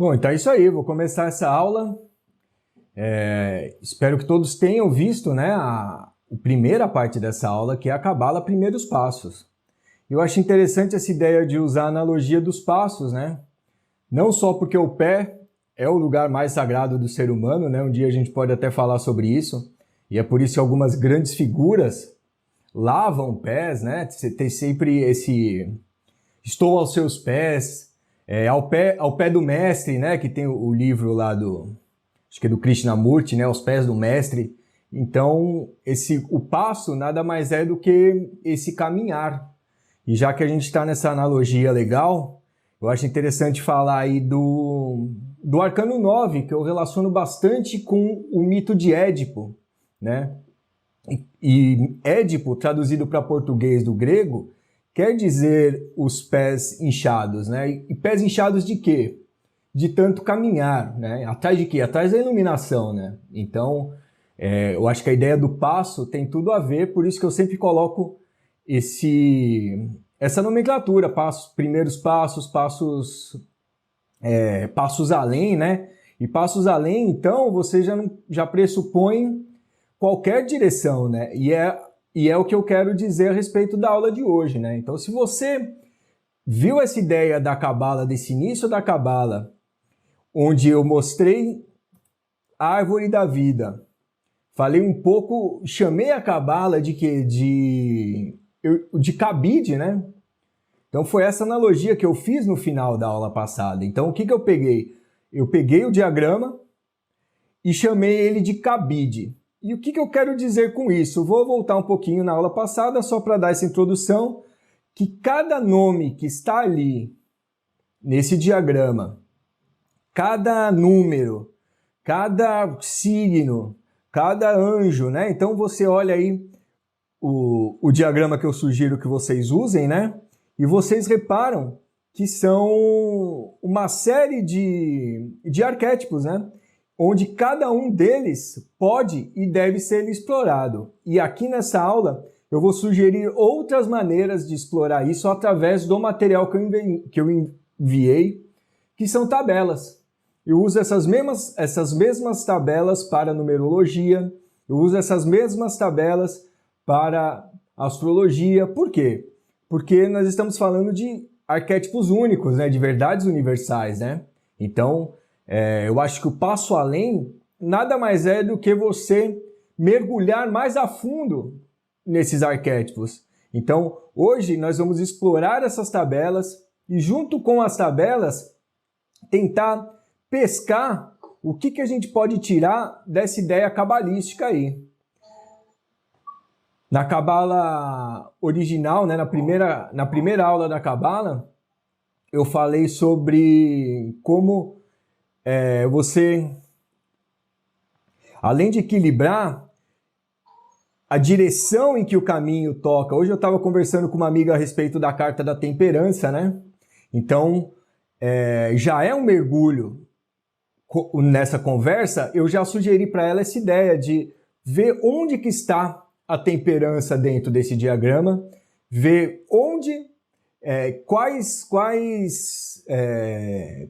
Bom, então é isso aí, vou começar essa aula. Espero que todos tenham visto, né, a primeira parte dessa aula, que é a Cabala Primeiros Passos. Eu acho interessante essa ideia de usar a analogia dos passos, né? Não só porque o pé é o lugar mais sagrado do ser humano, né? Um dia a gente pode até falar sobre isso, e é por isso que algumas grandes figuras lavam pés, né? Você tem sempre esse estou aos seus pés, ao pé do mestre, né? Que tem o livro lá acho que é do Krishnamurti, né? Aos pés do mestre. Então, o passo nada mais é do que esse caminhar. E já que a gente está nessa analogia legal, eu acho interessante falar aí do Arcano 9, que eu relaciono bastante com o mito de Édipo, né? E Édipo, traduzido para português do grego, quer dizer os pés inchados, né? E pés inchados de quê? De tanto caminhar, né? Atrás de quê? Atrás da iluminação, né? Então, eu acho que a ideia do passo tem tudo a ver, por isso que eu sempre coloco essa nomenclatura, primeiros passos, passos além, né? E passos além, então, você já pressupõe qualquer direção, né? E é o que eu quero dizer a respeito da aula de hoje, né? Então, se você viu essa ideia da Cabala, desse início da Cabala, onde eu mostrei a árvore da vida, falei um pouco, chamei a Cabala de cabide, né? Então foi essa analogia que eu fiz no final da aula passada. Então o que eu peguei? Eu peguei o diagrama e chamei ele de cabide. E o que eu quero dizer com isso? Vou voltar um pouquinho na aula passada só para dar essa introdução, que cada nome que está ali nesse diagrama, cada número, cada signo, cada anjo, né? Então você olha aí o diagrama que eu sugiro que vocês usem, né? E vocês reparam que são uma série de arquétipos, né? Onde cada um deles pode e deve ser explorado. E aqui nessa aula eu vou sugerir outras maneiras de explorar isso através do material que eu enviei, que são tabelas. Eu uso essas mesmas tabelas para numerologia, eu uso essas mesmas tabelas para astrologia. Por quê? Porque nós estamos falando de arquétipos únicos, né? De verdades universais, né? Então, eu acho que o passo além nada mais é do que você mergulhar mais a fundo nesses arquétipos. Então, hoje nós vamos explorar essas tabelas e junto com as tabelas tentar pescar o que a gente pode tirar dessa ideia cabalística aí. Na Cabala original, né, na primeira aula da Cabala, eu falei sobre como você, além de equilibrar a direção em que o caminho toca. Hoje eu estava conversando com uma amiga a respeito da carta da temperança, né? Então, já é um mergulho nessa conversa. Eu já sugeri para ela essa ideia de ver onde que está a temperança dentro desse diagrama, ver quais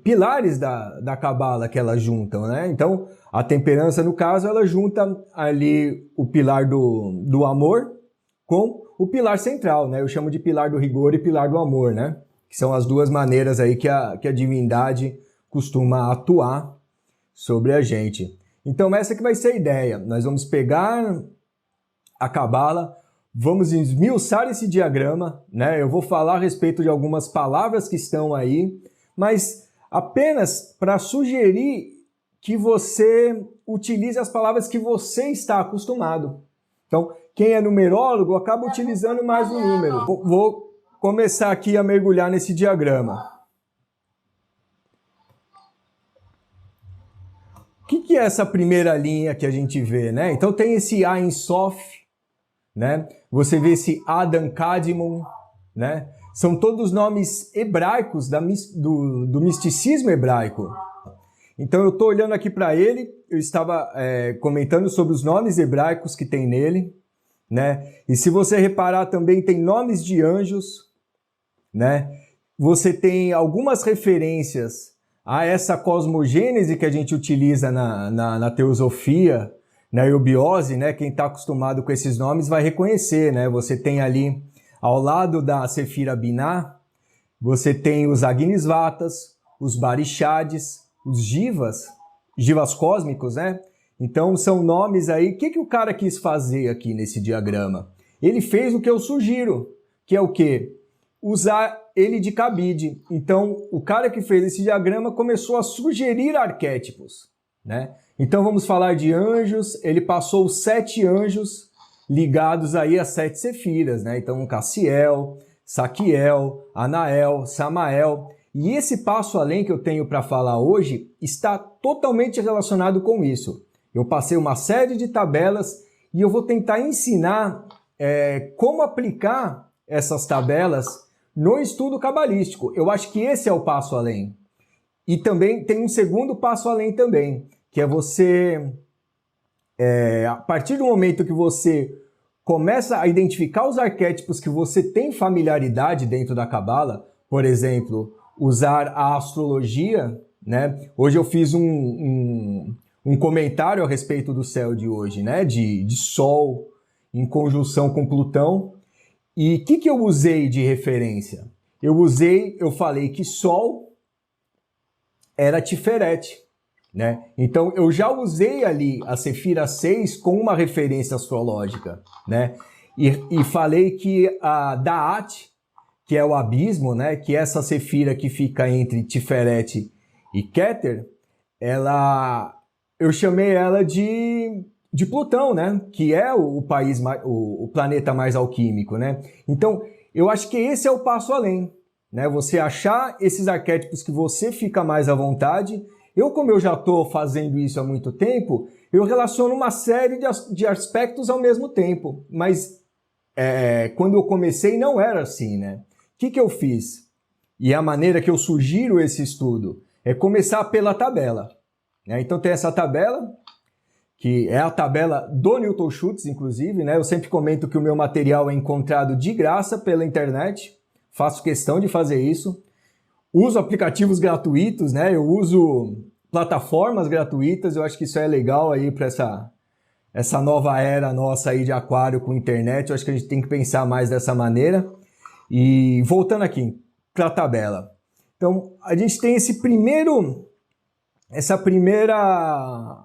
pilares da Cabala que elas juntam, né? Então, a temperança, no caso, ela junta ali o pilar do amor com o pilar central, né? Eu chamo de pilar do rigor e pilar do amor, né? Que são as duas maneiras aí que a divindade costuma atuar sobre a gente. Então, essa que vai ser a ideia. Nós vamos pegar a Cabala, vamos esmiuçar esse diagrama, né? Eu vou falar a respeito de algumas palavras que estão aí, mas apenas para sugerir que você utilize as palavras que você está acostumado. Então, quem é numerólogo acaba utilizando mais o número. Vou começar aqui a mergulhar nesse diagrama. O que é essa primeira linha que a gente vê, né? Então tem esse Ein Sof, né? Você vê esse Adam Kadmon, né? São todos nomes hebraicos do misticismo hebraico. Então eu estou olhando aqui para ele, eu estava comentando sobre os nomes hebraicos que tem nele, né? E se você reparar também tem nomes de anjos, né? Você tem algumas referências a essa cosmogênese que a gente utiliza na teosofia, na eubiose, né? Quem está acostumado com esses nomes vai reconhecer, né? Você tem ali, ao lado da Sefira Binah, você tem os Agnisvatas, os Barishades, os Jivas cósmicos, né? Então são nomes aí. O que o cara quis fazer aqui nesse diagrama? Ele fez o que eu sugiro, que é o quê? Usar ele de cabide. Então o cara que fez esse diagrama começou a sugerir arquétipos, né? Então vamos falar de anjos. Ele passou 7 anjos ligados aí às 7 sefiras, né? Então Cassiel, Saquiel, Anael, Samael. E esse passo além que eu tenho para falar hoje está totalmente relacionado com isso. Eu passei uma série de tabelas e eu vou tentar ensinar como aplicar essas tabelas no estudo cabalístico. Eu acho que esse é o passo além. E também tem um segundo passo além também, que é você, a partir do momento que você começa a identificar os arquétipos que você tem familiaridade dentro da Cabala, por exemplo, usar a astrologia, né? Hoje eu fiz um comentário a respeito do céu de hoje, né? De Sol em conjunção com Plutão. E o que eu usei de referência? Eu falei que Sol era Tiferet, né? Então eu já usei ali a Sefira 6 com uma referência astrológica, né? E falei que a Da'at, que é o abismo, né? Que é essa Sefira que fica entre Tiferet e Keter, eu chamei ela de Plutão, né? Que é o planeta mais alquímico, né? Então eu acho que esse é o passo além, né? Você achar esses arquétipos que você fica mais à vontade. Como eu já estou fazendo isso há muito tempo, eu relaciono uma série de aspectos ao mesmo tempo. Mas quando eu comecei não era assim, né? O que eu fiz? E a maneira que eu sugiro esse estudo é começar pela tabela, né? Então tem essa tabela, que é a tabela do Newton Schultz, inclusive, né? Eu sempre comento que o meu material é encontrado de graça pela internet. Faço questão de fazer isso. Uso aplicativos gratuitos, né? Eu uso plataformas gratuitas. Eu acho que isso é legal aí para essa nova era nossa aí de aquário com internet. Eu acho que a gente tem que pensar mais dessa maneira. E voltando aqui para a tabela. Então, a gente tem essa primeira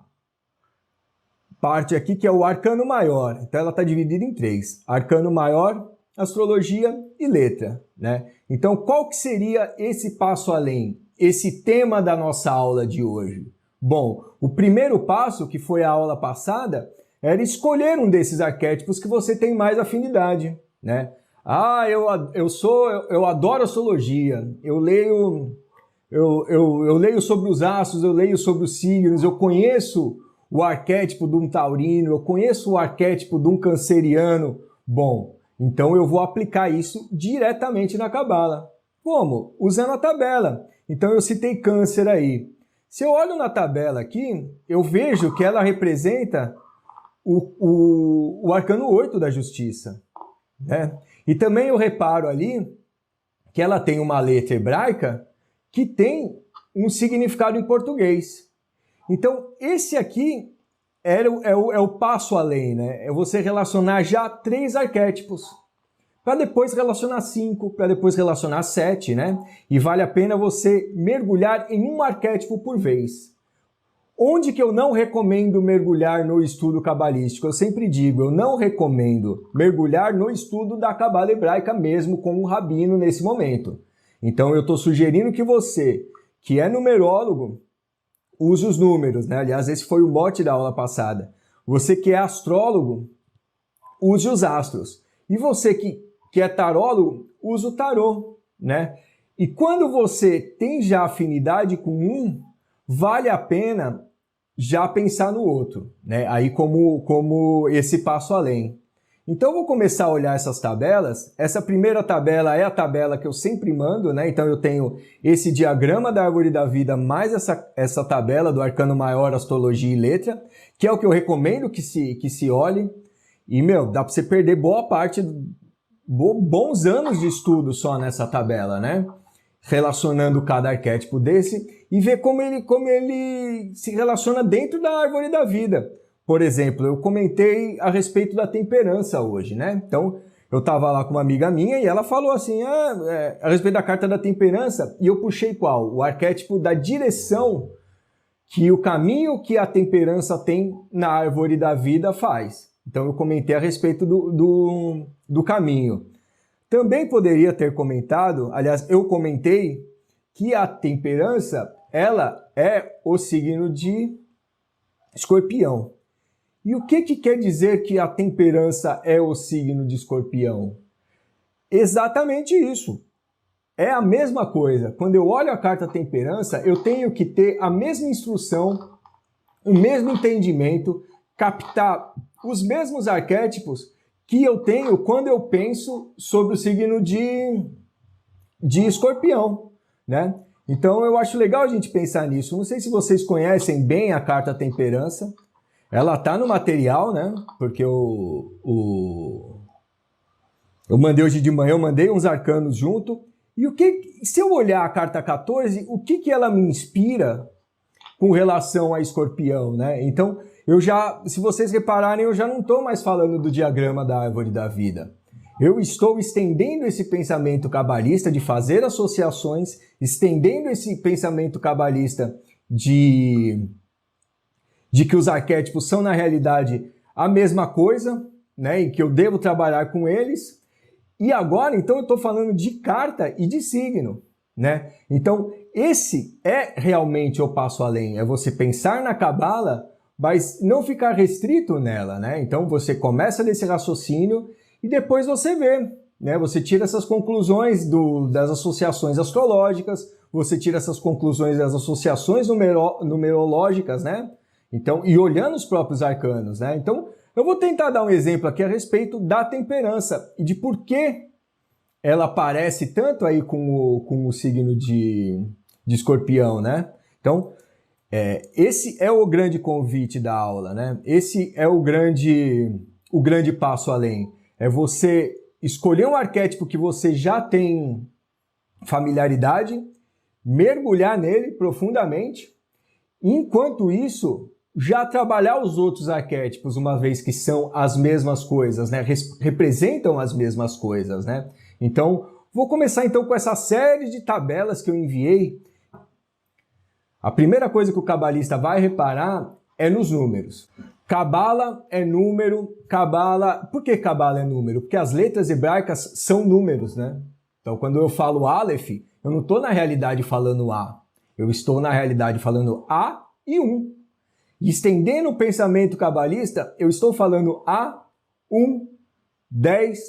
parte aqui, que é o arcano maior. Então ela está dividida em 3. Arcano maior, astrologia e letra, né? Então qual que seria esse passo além? Esse tema da nossa aula de hoje? Bom, o primeiro passo, que foi a aula passada, era escolher um desses arquétipos que você tem mais afinidade, né? Eu adoro astrologia, eu leio sobre os astros, eu leio sobre os signos, eu conheço o arquétipo de um taurino, eu conheço o arquétipo de um canceriano. Bom, então eu vou aplicar isso diretamente na Cabala. Como? Usando a tabela. Então eu citei Câncer aí. Se eu olho na tabela aqui, eu vejo que ela representa o arcano 8 da Justiça, né? E também eu reparo ali que ela tem uma letra hebraica que tem um significado em português. Então, esse aqui é o passo além, né? É você relacionar já 3 arquétipos, para depois relacionar 5, para depois relacionar 7, né? E vale a pena você mergulhar em um arquétipo por vez. Onde que eu não recomendo mergulhar no estudo cabalístico? Eu sempre digo, eu não recomendo mergulhar no estudo da Cabala hebraica mesmo com um rabino nesse momento. Então eu estou sugerindo que você, que é numerólogo, use os números, né? Aliás, esse foi o mote da aula passada. Você que é astrólogo, use os astros. E você que é tarólogo, use o tarô, né? E quando você tem já afinidade com um, vale a pena já pensar no outro, né? Aí como esse passo além. Então eu vou começar a olhar essas tabelas. Essa primeira tabela é a tabela que eu sempre mando, né? Então eu tenho esse diagrama da árvore da vida mais essa tabela do arcano maior, astrologia e letra, que é o que eu recomendo que se olhe. E, dá para você perder boa parte, bons anos de estudo só nessa tabela, né? relacionando cada arquétipo desse e ver como ele se relaciona dentro da árvore da vida. Por exemplo, eu comentei a respeito da temperança hoje, né? Então, eu estava lá com uma amiga minha e ela falou assim, a respeito da carta da temperança, e eu puxei qual? O arquétipo da direção que o caminho que a temperança tem na árvore da vida faz. Então, eu comentei a respeito do caminho. Também poderia ter comentado, aliás, eu comentei que a temperança, ela é o signo de Escorpião. E o que quer dizer que a temperança é o signo de Escorpião? Exatamente isso. É a mesma coisa. Quando eu olho a carta temperança, eu tenho que ter a mesma instrução, o mesmo entendimento, captar os mesmos arquétipos que eu tenho quando eu penso sobre o signo de Escorpião, né? Então eu acho legal a gente pensar nisso. Não sei se vocês conhecem bem a carta temperança. Ela tá no material, né? Porque eu mandei hoje de manhã, eu mandei uns arcanos junto. E se eu olhar a carta 14, o que ela me inspira com relação a Escorpião, né? Então, se vocês repararem, eu já não estou mais falando do diagrama da árvore da vida. Eu estou estendendo esse pensamento cabalista de fazer associações, estendendo esse pensamento cabalista de que os arquétipos são, na realidade, a mesma coisa, né? E que eu devo trabalhar com eles. E agora, então, eu estou falando de carta e de signo, né? Então, esse é realmente o passo além. É você pensar na cabala, mas não ficar restrito nela, né? Então, você começa desse raciocínio e depois você vê, né? Você tira essas conclusões das associações astrológicas, você tira essas conclusões das associações numerológicas, né? Então, e olhando os próprios arcanos, né? Então, eu vou tentar dar um exemplo aqui a respeito da temperança e de por que ela aparece tanto aí com o signo de Escorpião, né? Então, esse é o grande convite da aula, né? Esse é o grande passo além. É você escolher um arquétipo que você já tem familiaridade, mergulhar nele profundamente, e enquanto isso, já trabalhar os outros arquétipos, uma vez que são as mesmas coisas, né? Representam as mesmas coisas, né? Então, vou começar então com essa série de tabelas que eu enviei. A primeira coisa que o cabalista vai reparar é nos números. Cabala é número, cabala... Por que cabala é número? Porque as letras hebraicas são números, né? Então, quando eu falo Aleph, eu não estou na realidade falando A. Eu estou na realidade falando A e 1. E estendendo o pensamento cabalista, eu estou falando A, 1, 10,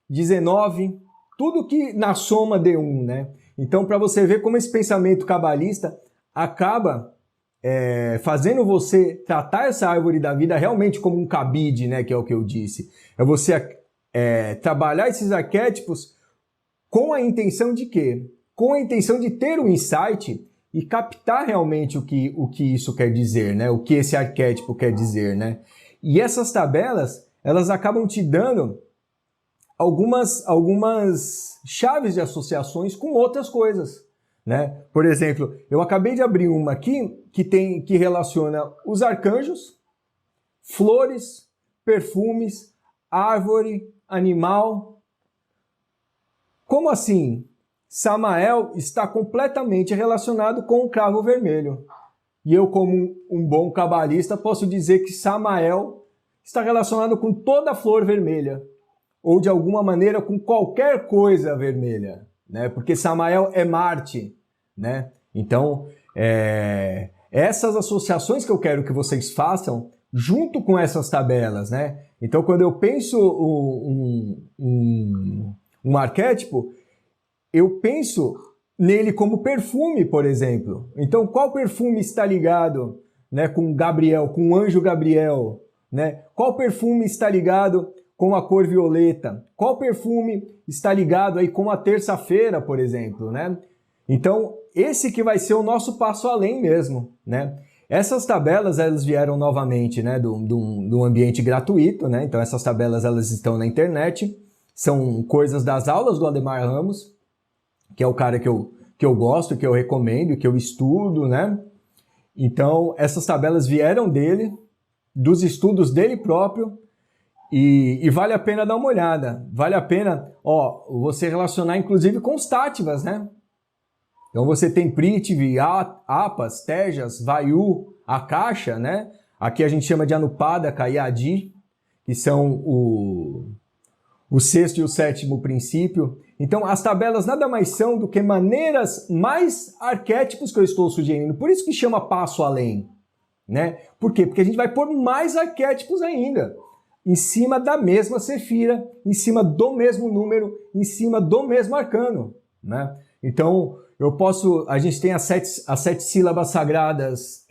19, tudo que na soma dê 1, né? Então, para você ver como esse pensamento cabalista acaba fazendo você tratar essa árvore da vida realmente como um cabide, né? Que é o que eu disse. É você trabalhar esses arquétipos com a intenção de quê? Com a intenção de ter um insight e captar realmente o que isso quer dizer, né? O que esse arquétipo quer dizer, né? E essas tabelas, elas acabam te dando algumas chaves de associações com outras coisas, né? Por exemplo, eu acabei de abrir uma aqui que relaciona os arcanjos, flores, perfumes, árvore, animal. Como assim? Samael está completamente relacionado com o cravo vermelho. E eu, como um bom cabalista, posso dizer que Samael está relacionado com toda a flor vermelha, ou de alguma maneira com qualquer coisa vermelha, né? Porque Samael é Marte, né? Então, essas associações que eu quero que vocês façam junto com essas tabelas, né? Então, quando eu penso um arquétipo, eu penso nele como perfume, por exemplo. Então, qual perfume está ligado, né, com Gabriel, com o anjo Gabriel, né? Qual perfume está ligado com a cor violeta? Qual perfume está ligado aí com a terça-feira, por exemplo, né? Então, esse que vai ser o nosso passo além mesmo, né? Essas tabelas, elas vieram novamente, né, do ambiente gratuito, né? Então, essas tabelas, elas estão na internet, são coisas das aulas do Ademar Ramos, que é o cara que eu que eu gosto, que eu recomendo, que eu estudo, né? Então, essas tabelas vieram dele, dos estudos dele próprio, e vale a pena dar uma olhada. Vale a pena, ó, você relacionar inclusive com os Tattvas, né? Então você tem Prithvi, Apas, Tejas, Vayu, Akasha, né? Aqui a gente chama de Anupadaka e Adi, que são o sexto e o sétimo princípio. Então as tabelas nada mais são do que maneiras mais arquétipos que eu estou sugerindo. Por isso que chama passo além, né? Por quê? Porque a gente vai pôr mais arquétipos ainda, em cima da mesma sefira, em cima do mesmo número, em cima do mesmo arcano, né? Então, a gente tem as sete sílabas sagradas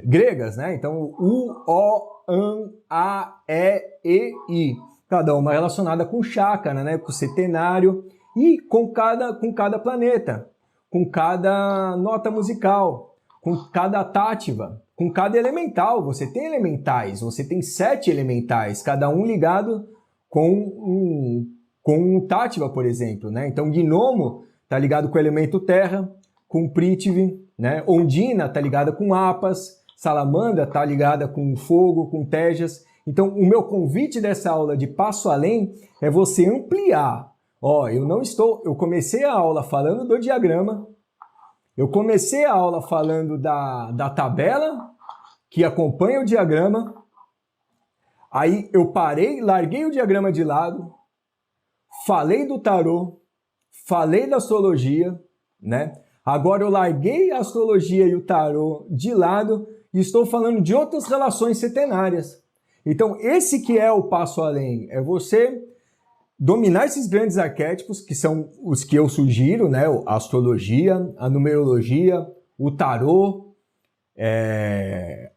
gregas, né? Então, U, O, An, A, E, I. Cada uma relacionada com chakra, né? Com setenário e com cada planeta, com cada nota musical, com cada tátiva, com cada elemental. Você tem elementais, você tem 7 elementais, cada um ligado com um tátiva, por exemplo, né? Então, Gnomo está ligado com o elemento terra, com Prithvi, né? Ondina está ligada com Apas, Salamandra está ligada com fogo, com Tejas. Então, o meu convite dessa aula de passo além é você ampliar. Ó, eu comecei a aula falando do diagrama, eu comecei a aula falando da tabela que acompanha o diagrama, aí eu parei, larguei o diagrama de lado, falei do tarô, falei da astrologia, né? Agora eu larguei a astrologia e o tarô de lado e estou falando de outras relações setenárias. Então, esse que é o passo além, é você dominar esses grandes arquétipos, que são os que eu sugiro, né? A astrologia, a numerologia, o tarô,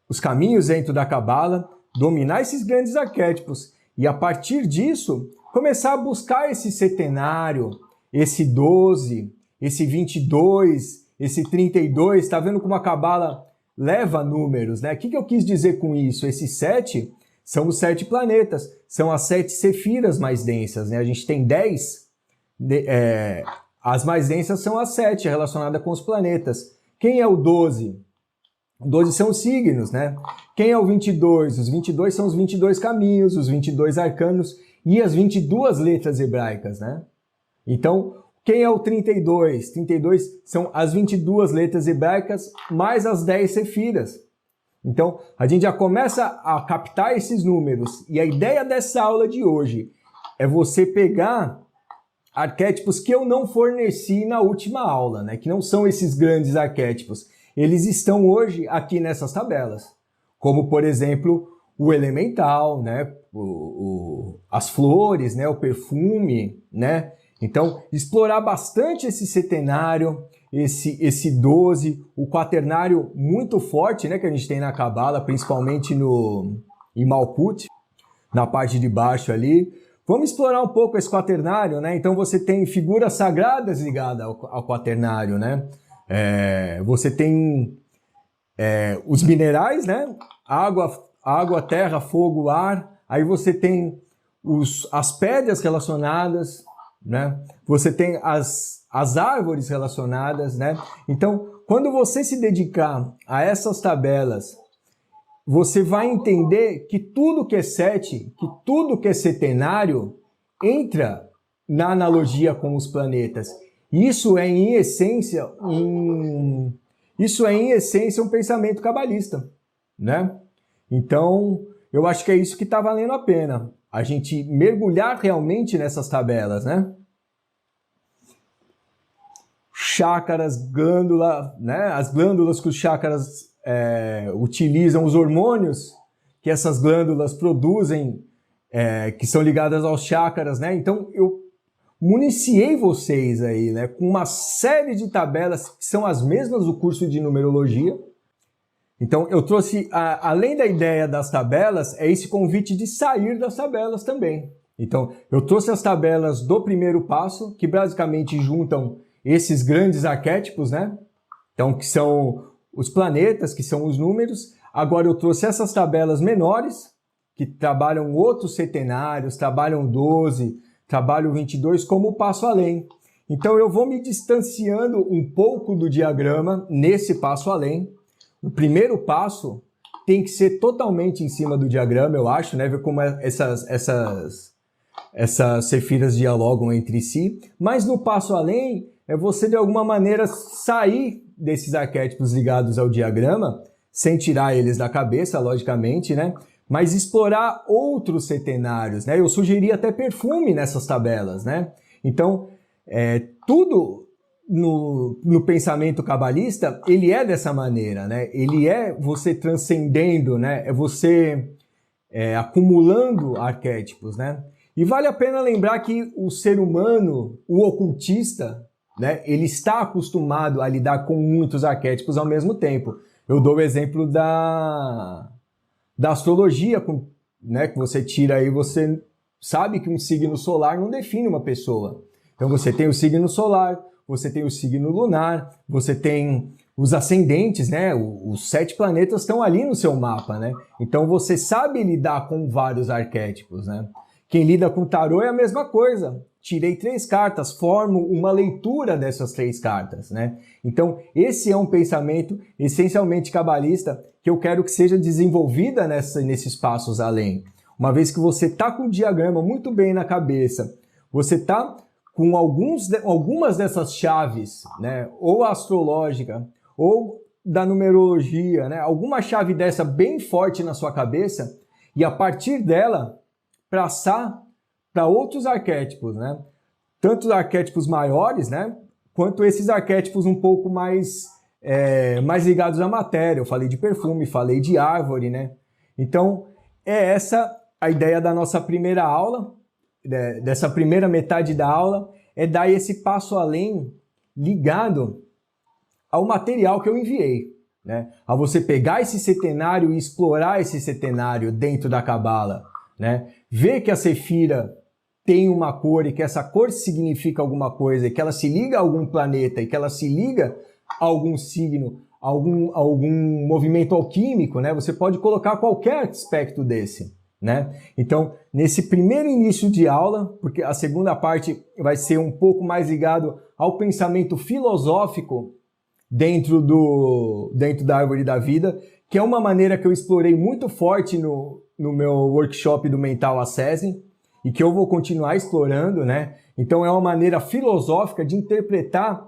os caminhos dentro da Cabala, dominar esses grandes arquétipos e, a partir disso, começar a buscar esse setenário, esse 12, esse 22, esse 32, tá vendo como a Cabala leva números, né? O que eu quis dizer com isso? Esses 7 são os 7 planetas, são as 7 sefiras mais densas, né? A gente tem 10, as mais densas são as 7, relacionadas com os planetas. Quem é o 12? O 12 são os signos, né? Quem é o 22? Os 22 são os 22 caminhos, os 22 arcanos e as 22 letras hebraicas, né? Então, quem é o 32? 32 são as 22 letras hebraicas mais as 10 sefiras. Então, a gente já começa a captar esses números. E a ideia dessa aula de hoje é você pegar arquétipos que eu não forneci na última aula, né? Que não são esses grandes arquétipos. Eles estão hoje aqui nessas tabelas. Como, por exemplo, o elemental, né? As flores, né? O perfume, né? Então, explorar bastante esse setenário, esse 12, o quaternário muito forte, né, que a gente tem na Cabala, principalmente em Malkuth, na parte de baixo ali. Vamos explorar um pouco esse quaternário, né? Então você tem figuras sagradas ligadas ao quaternário, né? Você tem os minerais, né? Água, terra, fogo, ar. Aí você tem as pedras relacionadas, né? Você tem as árvores relacionadas, né? Então, quando você se dedicar a essas tabelas, você vai entender que tudo que é 7, que tudo que é setenário, entra na analogia com os planetas. Isso é, em essência, um pensamento cabalista, né? Então, eu acho que é isso que está valendo a pena. A gente mergulhar realmente nessas tabelas, né? Chakras, glândula, né? As glândulas que os chakras utilizam, os hormônios que essas glândulas produzem, que são ligadas aos chakras, né? Então, eu municiei vocês aí, né? Com uma série de tabelas que são as mesmas do curso de numerologia. Então, eu trouxe, além da ideia das tabelas, esse convite de sair das tabelas também. Então, eu trouxe as tabelas do primeiro passo, que basicamente juntam esses grandes arquétipos, né? Então, que são os planetas, que são os números. Agora, eu trouxe essas tabelas menores, que trabalham outros setenários, trabalham 12, trabalham 22, como o passo além. Então eu vou me distanciando um pouco do diagrama nesse passo além. O primeiro passo tem que ser totalmente em cima do diagrama, eu acho, né? Ver como essas sefiras dialogam entre si. Mas no passo além é você de alguma maneira sair desses arquétipos ligados ao diagrama, sem tirar eles da cabeça, logicamente, né? Mas explorar outros setenários, né? Eu sugeri até perfume nessas tabelas, né? Então, tudo no pensamento cabalista, ele é dessa maneira, né? Ele é você transcendendo, né? É você acumulando arquétipos, né? E vale a pena lembrar que o ser humano, o ocultista, né? Ele está acostumado a lidar com muitos arquétipos ao mesmo tempo. Eu dou o exemplo da astrologia, né? Que você tira aí, você sabe que um signo solar não define uma pessoa. Então você tem o signo solar, você tem o signo lunar, você tem os ascendentes, né? Os 7 planetas estão ali no seu mapa, né? Então você sabe lidar com vários arquétipos, né? Quem lida com tarô é a mesma coisa. Tirei 3 cartas, formo uma leitura dessas 3 cartas, né? Então esse é um pensamento essencialmente cabalista que eu quero que seja desenvolvida nesses passos além. Uma vez que você está com o diagrama muito bem na cabeça, você está com algumas dessas chaves, né, ou astrológica, ou da numerologia, né, alguma chave dessa bem forte na sua cabeça, e a partir dela, passar para outros arquétipos, né, tanto os arquétipos maiores, né, quanto esses arquétipos um pouco mais ligados à matéria. Eu falei de perfume, falei de árvore, né, então é essa a ideia da nossa primeira aula, dessa primeira metade da aula, é dar esse passo além ligado ao material que eu enviei, né? A você pegar esse setenário e explorar esse setenário dentro da Cabala, né? Ver que a Sefira tem uma cor e que essa cor significa alguma coisa, e que ela se liga a algum planeta, e que ela se liga a algum signo, a algum movimento alquímico, né? Você pode colocar qualquer aspecto desse, né? Então, nesse primeiro início de aula, porque a segunda parte vai ser um pouco mais ligado ao pensamento filosófico dentro da Árvore da Vida, que é uma maneira que eu explorei muito forte no meu workshop do Mental Assessing e que eu vou continuar explorando, né? Então, é uma maneira filosófica de interpretar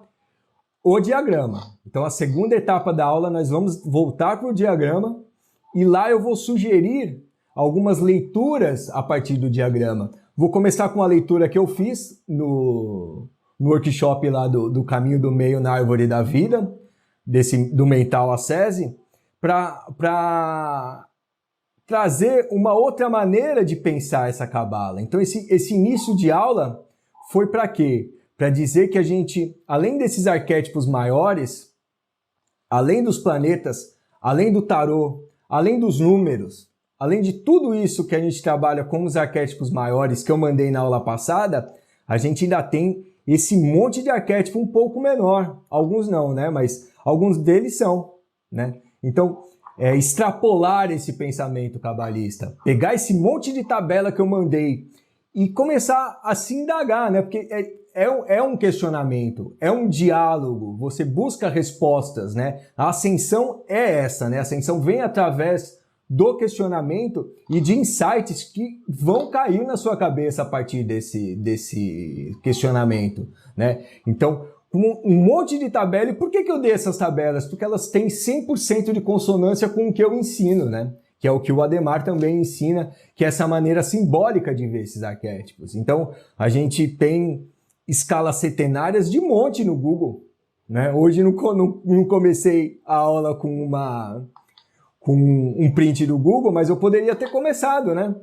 o diagrama. Então, a segunda etapa da aula, nós vamos voltar para o diagrama e lá eu vou sugerir algumas leituras a partir do diagrama. Vou começar com a leitura que eu fiz no workshop lá do Caminho do Meio na Árvore da Vida, do Mental Assessing, para trazer uma outra maneira de pensar essa Cabala. Então esse início de aula foi para quê? Para dizer que a gente, além desses arquétipos maiores, além dos planetas, além do tarô, além dos números, além de tudo isso que a gente trabalha com os arquétipos maiores que eu mandei na aula passada, a gente ainda tem esse monte de arquétipo um pouco menor. Alguns não, né? Mas alguns deles são, né? Então, extrapolar esse pensamento cabalista, pegar esse monte de tabela que eu mandei e começar a se indagar, né? Porque é um questionamento, é um diálogo, você busca respostas, né? A ascensão é essa, né? A ascensão vem através do questionamento e de insights que vão cair na sua cabeça a partir desse questionamento, né? Então, um monte de tabela. E por que eu dei essas tabelas? Porque elas têm 100% de consonância com o que eu ensino, né? Que é o que o Ademar também ensina, que é essa maneira simbólica de ver esses arquétipos. Então, a gente tem escalas setenárias de monte no Google, né? Hoje não comecei a aula com um print do Google, mas eu poderia ter começado, né?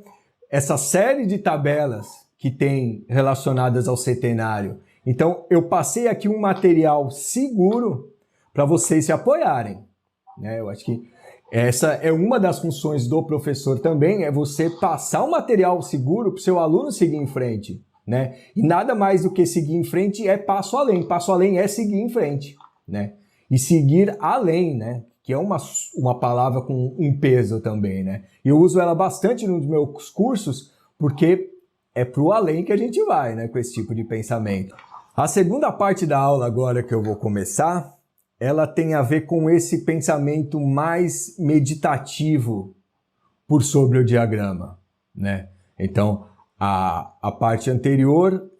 Essa série de tabelas que tem relacionadas ao setenário. Então, eu passei aqui um material seguro para vocês se apoiarem, né? Eu acho que essa é uma das funções do professor também, é você passar um material seguro para o seu aluno seguir em frente, né? E nada mais do que seguir em frente é passo além. Passo além é seguir em frente, né? E seguir além, né? Que é uma palavra com um peso também, né? Eu uso ela bastante nos meus cursos, porque é pro além que a gente vai, né? Com esse tipo de pensamento. A segunda parte da aula agora que eu vou começar, ela tem a ver com esse pensamento mais meditativo por sobre o diagrama, né? Então, a parte anterior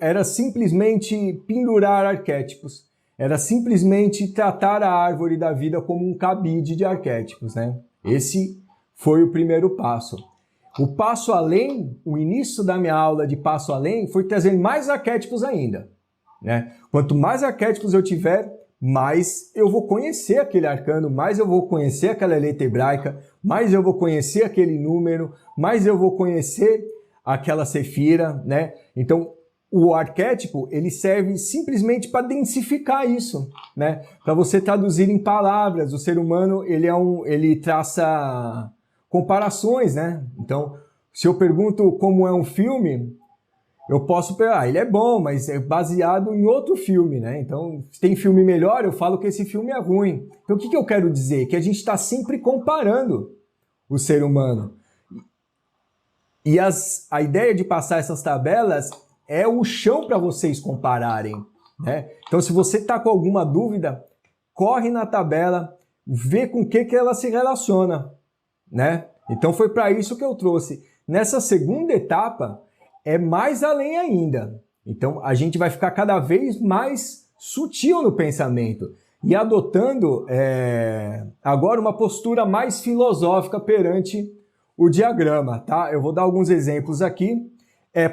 era simplesmente pendurar arquétipos, era simplesmente tratar a árvore da vida como um cabide de arquétipos, né? Esse foi o primeiro passo. O passo além, o início da minha aula de passo além, foi trazer mais arquétipos ainda, né? Quanto mais arquétipos eu tiver, mais eu vou conhecer aquele arcano, mais eu vou conhecer aquela letra hebraica, mais eu vou conhecer aquele número, mais eu vou conhecer aquela sefira, né? Então, o arquétipo, ele serve simplesmente para densificar isso, né? Para você traduzir em palavras. O ser humano, ele traça comparações, né? Então, se eu pergunto como é um filme, eu posso pegar, ele é bom, mas é baseado em outro filme, né? Então, se tem filme melhor, eu falo que esse filme é ruim. Então, o que eu quero dizer? Que a gente está sempre comparando o ser humano. E a ideia de passar essas tabelas é o chão para vocês compararem, né? Então, se você está com alguma dúvida, corre na tabela, vê com o que ela se relaciona, né? Então, foi para isso que eu trouxe. Nessa segunda etapa, é mais além ainda. Então, a gente vai ficar cada vez mais sutil no pensamento e adotando agora uma postura mais filosófica perante o diagrama, tá? Eu vou dar alguns exemplos aqui.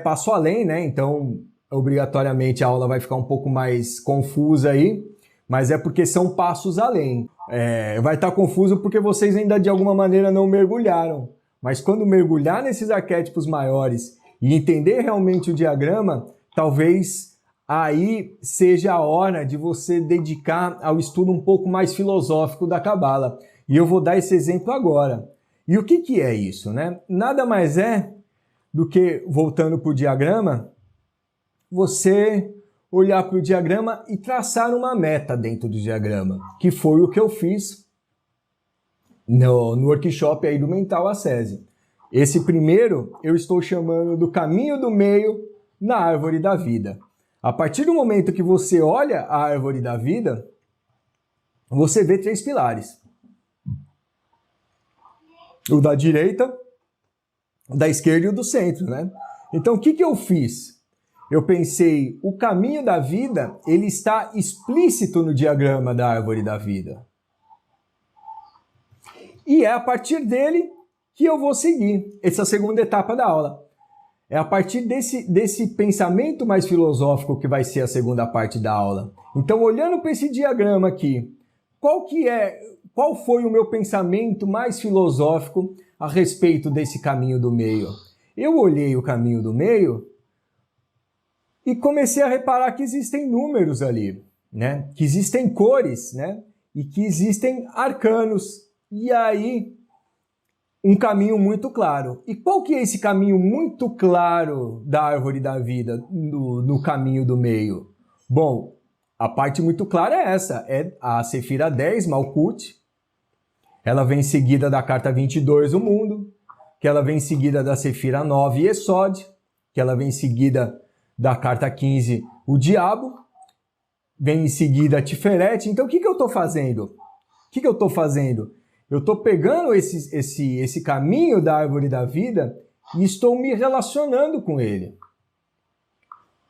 Passo além, né? Então, obrigatoriamente a aula vai ficar um pouco mais confusa aí, mas é porque são passos além. Vai estar confuso porque vocês ainda de alguma maneira não mergulharam. Mas quando mergulhar nesses arquétipos maiores e entender realmente o diagrama, talvez aí seja a hora de você dedicar ao estudo um pouco mais filosófico da Cabala. E eu vou dar esse exemplo agora. E o que é isso, né? Nada mais é do que, voltando para o diagrama, você olhar para o diagrama e traçar uma meta dentro do diagrama, que foi o que eu fiz no workshop aí do Mental Ascese. Esse primeiro eu estou chamando do caminho do meio na árvore da vida. A partir do momento que você olha a árvore da vida, você vê 3 pilares. O da direita, o da esquerda e o do centro, né? Então, o que eu fiz? Eu pensei, o caminho da vida, ele está explícito no diagrama da árvore da vida. E é a partir dele que eu vou seguir essa segunda etapa da aula. É a partir desse pensamento mais filosófico que vai ser a segunda parte da aula. Então, olhando para esse diagrama aqui, qual foi o meu pensamento mais filosófico a respeito desse caminho do meio? Eu olhei o caminho do meio e comecei a reparar que existem números ali, né? Que existem cores, né? E que existem arcanos. E aí, um caminho muito claro. E qual que é esse caminho muito claro da árvore da vida, no caminho do meio? Bom, a parte muito clara é essa, é a Sefira 10, Malkut. Ela vem seguida da carta 22, o mundo, que ela vem seguida da Sefira 9, Esod, que ela vem seguida da carta 15, o diabo, vem em seguida a Tiferet. Então, o que eu estou fazendo? Eu estou pegando esse caminho da árvore da vida e estou me relacionando com ele.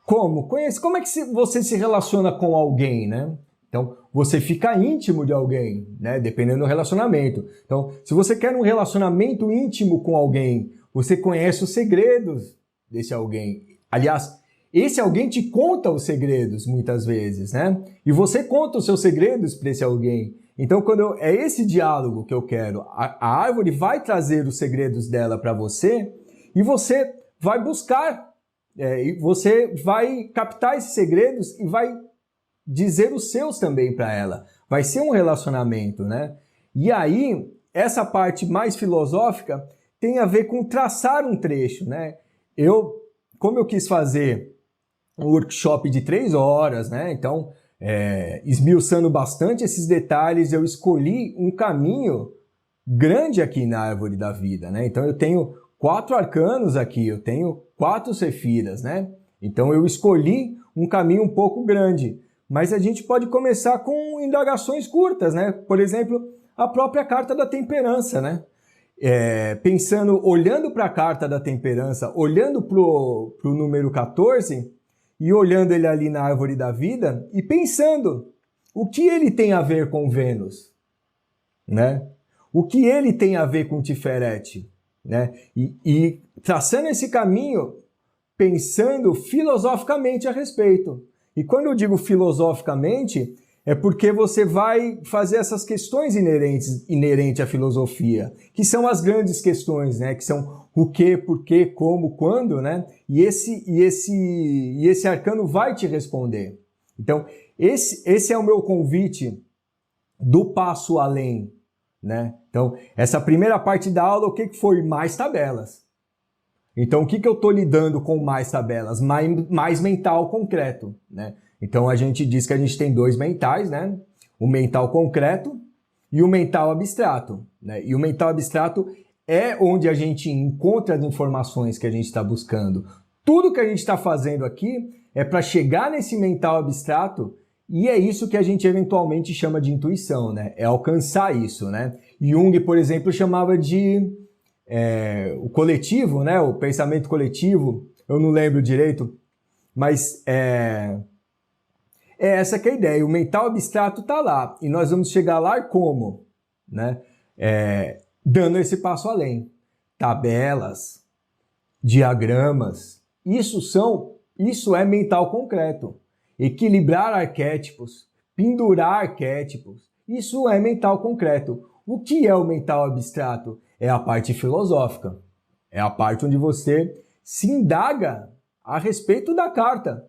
Como? Como é que você se relaciona com alguém, né? Então, você fica íntimo de alguém, né? Dependendo do relacionamento. Então, se você quer um relacionamento íntimo com alguém, você conhece os segredos desse alguém. Aliás, esse alguém te conta os segredos, muitas vezes, né? E você conta os seus segredos para esse alguém. Então, é esse diálogo que eu quero. A árvore vai trazer os segredos dela para você e você vai buscar, e você vai captar esses segredos e vai dizer os seus também para ela. Vai ser um relacionamento, né? E aí, essa parte mais filosófica tem a ver com traçar um trecho, né? Como eu quis fazer um workshop de 3 horas, né? Então, esmiuçando bastante esses detalhes, eu escolhi um caminho grande aqui na árvore da vida, né? Então, eu tenho 4 arcanos aqui, eu tenho 4 sefiras, né? Então, eu escolhi um caminho um pouco grande. Mas a gente pode começar com indagações curtas, né? Por exemplo, a própria carta da temperança, né? Olhando para a carta da temperança, olhando para o número 14 e olhando ele ali na árvore da vida e pensando o que ele tem a ver com Vênus, né? O que ele tem a ver com Tiferet, né? E traçando esse caminho, pensando filosoficamente a respeito. E quando eu digo filosoficamente, é porque você vai fazer essas questões inerentes à filosofia, que são as grandes questões, né? Que são o que, por quê, como, quando, né? E esse arcano vai te responder. Então, esse é o meu convite do passo além, né? Então, essa primeira parte da aula, o que foi? Mais tabelas. Então, o que eu estou lidando com mais tabelas? Mais mental concreto, né? Então, a gente diz que a gente tem dois mentais, né? O mental concreto e o mental abstrato, né? E o mental abstrato é onde a gente encontra as informações que a gente está buscando. Tudo que a gente está fazendo aqui é para chegar nesse mental abstrato e é isso que a gente eventualmente chama de intuição, né? É alcançar isso, né? Jung, por exemplo, chamava de o coletivo, né? O pensamento coletivo, eu não lembro direito, mas essa que é a ideia. O mental abstrato está lá e nós vamos chegar lá como? Né? Dando esse passo além. Tabelas, diagramas, isso é mental concreto. Equilibrar arquétipos, pendurar arquétipos, isso é mental concreto. O que é o mental abstrato? É a parte filosófica. É a parte onde você se indaga a respeito da carta.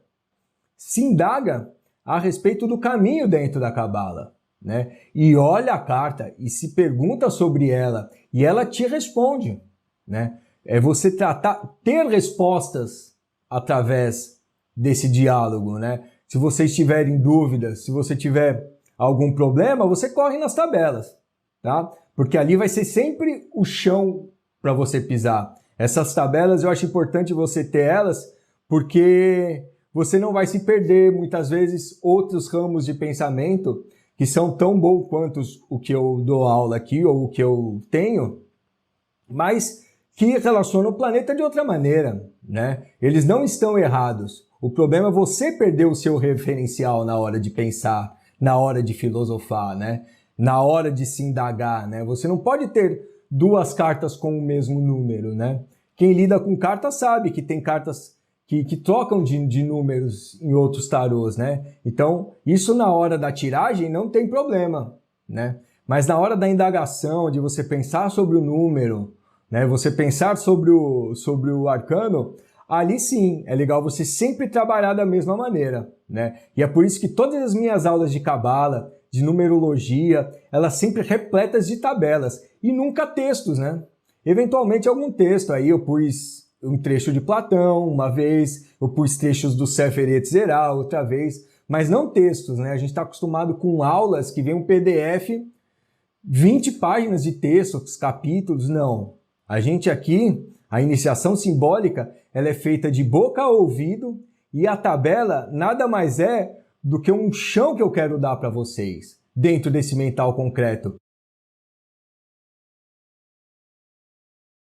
Se indaga a respeito do caminho dentro da Cabala, né? E olha a carta e se pergunta sobre ela e ela te responde, né? É você ter respostas através desse diálogo, né? Se você estiver em dúvida, se você tiver algum problema, você corre nas tabelas, tá? Porque ali vai ser sempre o chão para você pisar. Essas tabelas eu acho importante você ter elas porque você não vai se perder muitas vezes outros ramos de pensamento que são tão bons quanto o que eu dou aula aqui ou o que eu tenho, mas que relacionam o planeta de outra maneira, né? Eles não estão errados. O problema é você perder o seu referencial na hora de pensar, na hora de filosofar, né? Na hora de se indagar, né? Você não pode ter duas cartas com o mesmo número, né? Quem lida com cartas sabe que tem cartas que trocam de números em outros tarôs, né? Então, isso na hora da tiragem não tem problema, né? Mas na hora da indagação, de você pensar sobre o número, né? Você pensar sobre o arcano, ali sim, é legal você sempre trabalhar da mesma maneira, né? E é por isso que todas as minhas aulas de cabala, de numerologia, elas sempre repletas de tabelas e nunca textos, né? Eventualmente algum texto, aí eu pus um trecho de Platão uma vez, eu pus trechos do Sefer Yetzirah outra vez, mas não textos, né? A gente está acostumado com aulas que vem um PDF, 20 páginas de textos, capítulos, não. A gente aqui, a iniciação simbólica, ela é feita de boca a ouvido e a tabela nada mais é do que um chão que eu quero dar para vocês, dentro desse mental concreto.